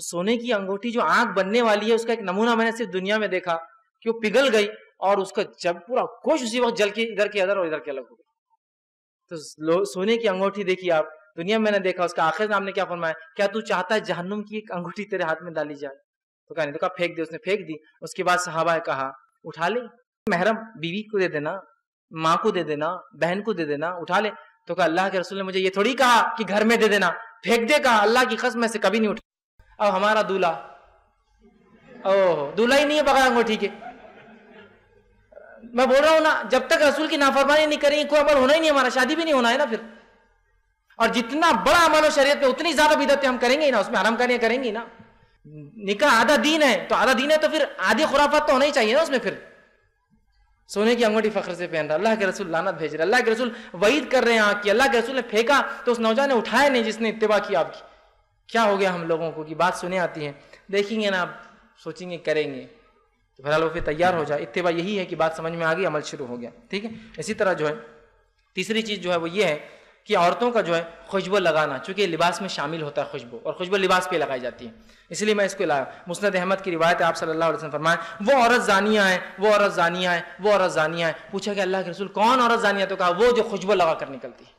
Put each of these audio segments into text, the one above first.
تو سونے کی انگوٹھی جو آنکھ بننے والی ہے اس کا ایک نمونہ میں نے صرف دنیا میں دیکھا کہ وہ پگھل گئی اور اس کا جب پورا گوشت اسی وقت جل کے ادھر کے ادھر اور ادھر کے الگ ہو گئی. تو سونے کی انگوٹھی دیکھیے آپ, دنیا میں نے دیکھا. اس کا آخر نام نے کیا فرمایا, کیا تو چاہتا ہے جہنم کی ایک انگوٹھی تیرے ہاتھ میں ڈالی جائے؟ تو کہا نہیں, تو کہا پھینک دے. اس نے پھینک دی. اس کے بعد صحابہ نے کہا اٹھا لے, محرم بیوی کو دے دینا, ماں کو دے دینا, بہن کو دے دینا, اٹھا لے. تو کہا اللہ کے رسول نے مجھے یہ تھوڑی کہا کہ گھر میں دے دینا, پھینک دے. کہا اللہ کی قسم میں سے کبھی نہیں اٹھا. اب ہمارا دولہا, دولہا ہی نہیں ہے بغیر انگوٹھی کے. میں بول رہا ہوں نا, جب تک رسول کی نافرمانی نہیں کریں گے کوئی عمل ہونا ہی نہیں, ہمارا شادی بھی نہیں ہونا ہے نا پھر. اور جتنا بڑا عمل ہو شریعت میں اتنی زیادہ بدعتیں ہم کریں گے نا, اس میں حرام کاریاں کریں گی نا. نکاح آدھا دین ہے, تو آدھا دین ہے تو پھر آدھی خرافات تو ہونا ہی چاہیے نا اس میں. پھر سونے کی انگوٹھی فخر سے پہن رہا, اللہ کے رسول لعنت بھیج رہے, اللہ کے رسول وعید کر رہے ہیں کہ اللہ کے رسول نے پھینکا تو اس نوجوان نے اٹھایا نہیں جس نے اتباع کی آپ کی. کیا ہو گیا ہم لوگوں کو کہ بات سنے آتی ہے, دیکھیں گے نا, سوچیں گے کریں گے, تو بہرحال وہ پھر تیار ہو جائے. اتباع یہی ہے کہ بات سمجھ میں آ گئی, عمل شروع ہو گیا. ٹھیک ہے. اسی طرح جو ہے تیسری چیز جو ہے وہ یہ ہے کہ عورتوں کا جو ہے خوشبو لگانا, چونکہ لباس میں شامل ہوتا ہے خوشبو, اور خوشبو لباس پہ لگائی جاتی ہے, اس لیے میں اس کو لایا. مسند احمد کی روایت ہے, آپ صلی اللہ علیہ وسلم فرمائیں وہ عورت زانیہ ہے, وہ عورت زانیہ ہے, وہ عورت زانیہ ہے. پوچھا کہ اللہ کے رسول کون عورت زانیہ؟ تو کہا وہ جو خوشبو لگا کر نکلتی ہے.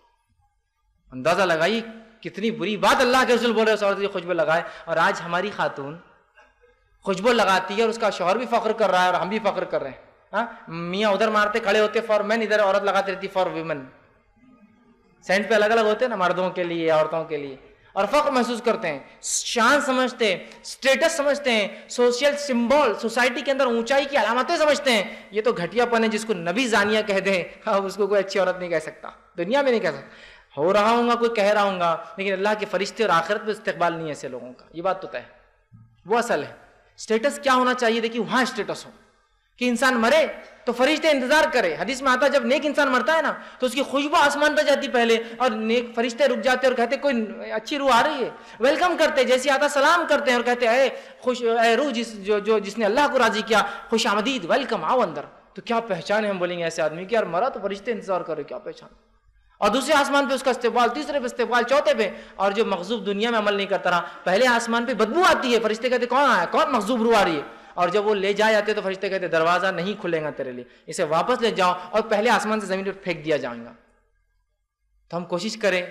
اندازہ لگائی کتنی بری بات اللہ کے رسول بول رہے ہیں, اس عورت کی خوشبو لگائے. اور آج ہماری خاتون خوشبو لگاتی ہے اور اس کا شوہر بھی فخر کر رہا ہے اور ہم بھی فخر کر رہے ہیں. ہاں, میاں ادھر مارتے کھڑے ہوتے فار مین, ادھر عورت لگاتی رہتی فار ویمن. سینٹ پہ الگ الگ ہوتے ہیں نا, مردوں کے لیے عورتوں کے لیے, اور فخر محسوس کرتے ہیں, شان سمجھتے ہیں, اسٹیٹس سمجھتے ہیں, سوشل سمبول, سوسائٹی کے اندر اونچائی کی علامتیں سمجھتے ہیں. یہ تو گھٹیا پن ہے جس کو نبی زانیہ کہہ دیں, اس کو کوئی اچھی عورت نہیں کہہ سکتا, دنیا میں نہیں کہہ سکتا. ہو رہا ہوں گا کوئی کہہ رہا ہوں گا, لیکن اللہ کے فرشتے اور آخرت میں استقبال نہیں ہے ایسے لوگوں کا. یہ بات تو طے ہے, وہ اصل ہے. اسٹیٹس کیا ہونا چاہیے؟ دیکھیے وہاں اسٹیٹس ہو کہ انسان مرے تو فرشتے انتظار کرے. حدیث میں آتا ہے جب نیک انسان مرتا ہے نا تو اس کی خوشبو آسمان پہ جاتی پہلے, اور نیک فرشتے رک جاتے اور کہتے کوئی اچھی روح آ رہی ہے, ویلکم کرتے, جیسے آتا سلام کرتے ہیں اور کہتے اے روح جس نے اللہ کو راضی کیا, خوش آمدید, ویلکم, آؤ اندر. تو کیا پہچان ہے, ہم بولیں گے ایسے آدمی کہ یار مرا تو فرشتے انتظار کر رہے, کیا پہچان. اور دوسرے آسمان پہ اس کا استقبال, تیسرے پہ استقبال, چوتھے پہ. اور جو مغضوب دنیا میں عمل نہیں کرتا رہا, پہلے آسمان پہ بدبو آتی ہے, فرشتے کہتے کون آیا, کون مغضوب روح آ رہی ہے. اور جب وہ لے جائے جاتے تو فرشتے کہتے دروازہ نہیں کھلے گا تیرے لیے, اسے واپس لے جاؤ اور پہلے آسمان سے زمین پر پھینک دیا جائے گا. تو ہم کوشش کریں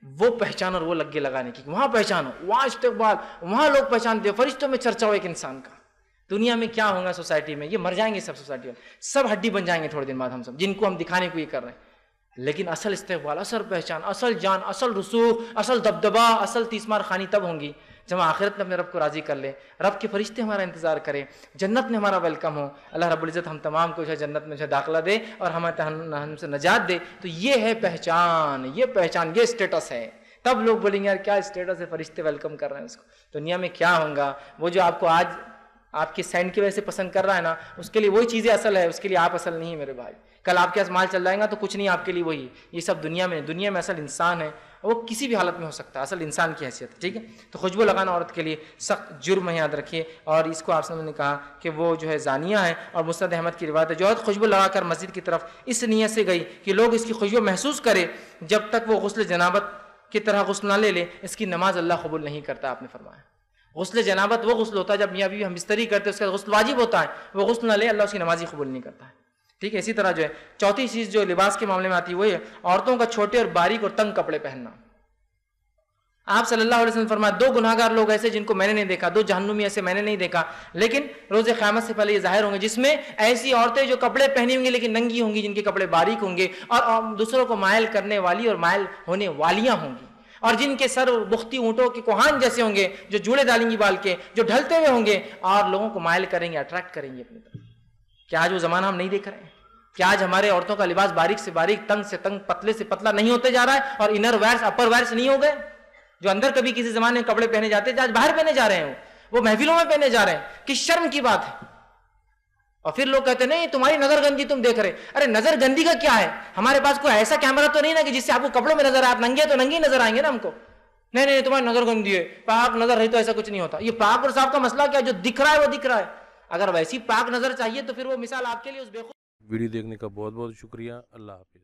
وہ پہچان اور وہ لگے لگانے کی, وہاں پہچانو, وہاں استقبال, وہاں لوگ پہچانتے ہو, فرشتوں میں چرچا ہو ایک انسان کا. دنیا میں کیا ہوگا سوسائٹی میں, یہ مر جائیں گے سب, سوسائٹی میں سب ہڈی بن جائیں گے تھوڑے دن بعد ہم سب, جن کو ہم دکھانے کو یہ کر رہے ہیں. لیکن اصل استقبال, اصل پہچان, اصل جان, اصل رسوخ, اصل دبدبا, اصل تیسمار خانی تب ہوں گی جب آخرت میں اپنے رب کو راضی کر لے, رب کے فرشتے ہمارا انتظار کرے, جنت میں ہمارا ویلکم ہو. اللہ رب العزت ہم تمام کو جنت میں داخلہ دے اور ہم سے نجات دے. تو یہ ہے پہچان, یہ پہچان, یہ اسٹیٹس ہے. تب لوگ بولیں گے یار کیا اسٹیٹس ہے, فرشتے ویلکم کر رہے ہیں اس کو. دنیا میں کیا ہوگا, وہ جو آپ کو آج آپ کے سینڈ کی وجہ سے پسند کر رہا ہے نا, اس کے لیے وہی چیزیں اصل ہے, اس کے لیے آپ اصل نہیں میرے بھائی. کل آپ کے پاس مال چل جائے گا تو کچھ نہیں آپ کے لیے وہی. یہ سب دنیا میں اصل انسان ہے, وہ کسی بھی حالت میں ہو سکتا ہے, اصل انسان کی حیثیت ہے. ٹھیک ہے. تو خوشبو لگانا عورت کے لیے سخت جرم ہے, یاد رکھیے. اور اس کو آپ نے کہا کہ وہ جو ہے زانیہ ہے. اور مسند احمد کی روایت ہے, جو عورت خوشبو لگا کر مسجد کی طرف اس نیت سے گئی کہ لوگ اس کی خوشبو محسوس کرے, جب تک وہ غسل جنابت کی طرح غسل نہ لے لے, اس کی نماز اللہ قبول نہیں کرتا. آپ نے فرمایا غسل جنابت وہ غسل ہوتا ہے جب میاں بیوی ہم بستری کرتے, اس کا غسل واجب ہوتا ہے, وہ غسل نہ لے اللہ اس کی نماز ہی قبول نہیں کرتا ہے. ٹھیک ہے. اسی طرح جو ہے چوتھی چیز جو لباس کے معاملے میں آتی ہے وہ ہے عورتوں کا چھوٹے اور باریک اور تنگ کپڑے پہننا. آپ صلی اللہ علیہ وسلم فرمایا دو گناہگار لوگ ایسے جن کو میں نے نہیں دیکھا, دو جہنمی ایسے میں نے نہیں دیکھا, لیکن روز قیامت سے پہلے یہ ظاہر ہوں گے, جس میں ایسی عورتیں جو کپڑے پہنی ہوں گی لیکن ننگی ہوں گی, جن کے کپڑے باریک ہوں گے اور دوسروں کو مائل کرنے والی اور مائل ہونے والیاں ہوں گی, اور جن کے سر بختی اونٹوں کے کوہان جیسے ہوں گے, جو جوڑے ڈالیں گی بال کے, جو ڈھلتے ہوئے ہوں گے اور لوگوں کو مائل کریں گے, اٹریکٹ کریں گے اپنی طرف. کیا آج وہ زمانہ ہم نہیں دیکھ رہے ہیں؟ کیا آج ہمارے عورتوں کا لباس باریک سے باریک, تنگ سے تنگ, پتلے سے پتلا نہیں ہوتے جا رہا ہے, اور انر ویئرس اپر ویئرس نہیں ہو گئے؟ جو اندر کبھی کسی زمانے میں کپڑے پہنے جاتے تھے آج باہر پہنے جا رہے ہیں, وہ محفلوں میں پہنے جا رہے ہیں. کس شرم کی بات ہے. اور پھر لوگ کہتے ہیں نہیں تمہاری نظر گندی تم دیکھ رہے. ارے نظر گندی کا کیا ہے, ہمارے پاس کوئی ایسا کیمرہ تو نہیں نا کہ جس سے آپ کو کپڑوں میں نظر آئے, آپ ننگے تو ننگے نظر آئیں گے نا ہم کو. نہیں تمہاری نظر گندی ہے, پاک نظر ہے تو ایسا کچھ نہیں ہوتا. یہ پاک اور صاف کا مسئلہ کیا ہے, جو دکھ رہا ہے وہ دکھ رہا ہے. اگر ویسی پاک نظر چاہیے تو پھر وہ مثال آپ کے لیے اس بے خود. ویڈیو دیکھنے کا بہت بہت شکریہ. اللہ حافظ.